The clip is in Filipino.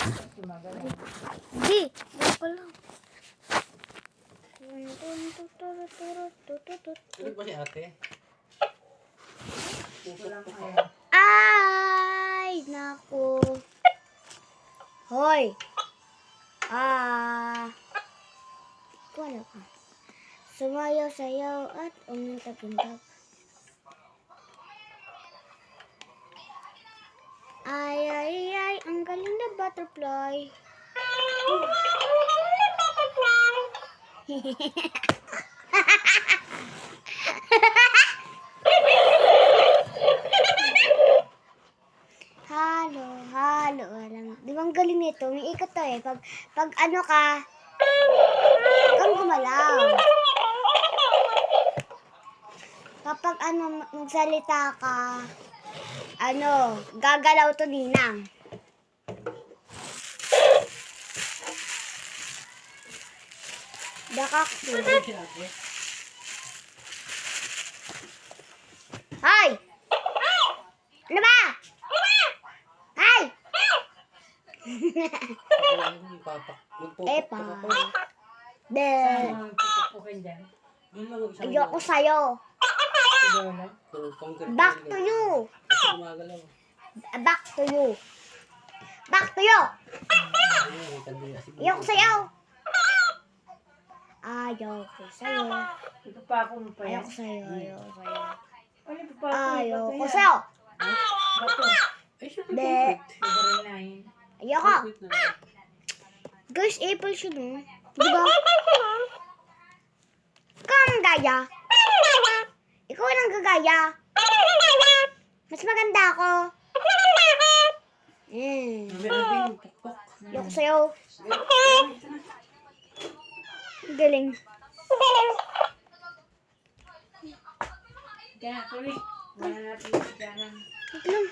Hindi. Yan pala. Ano ba si ate? Ay, naku. Hoy. Wala ka. Sumayaw-sayaw at umintag-intag. Ay, ay, ay, ang galing na butterfly. Halo, alam. Di ba ang galing nito? May ikot to eh. Pag ano ka, kang gumalaw. Kapag ano, magsalita ka, ano, gagalaw to ninang. Dakak to. Ano si ate? Hoy! Ano ba? Hay! Epa. Be. Ayoko sa'yo. Back to you. Back to you. Back to you. Ayoko sa'yo. Ayoko sa'yo. Ayoko sa'yo. Ayoko sa'yo. Be. Ayoko. Guys, April siya no? Diba? Ikaw ang gaya. Ikaw ang gagaya. Mas maganda ako. Ayoko sa'yo. Galing. Kaya tuloy. Wala natin si Janan. Wait lang.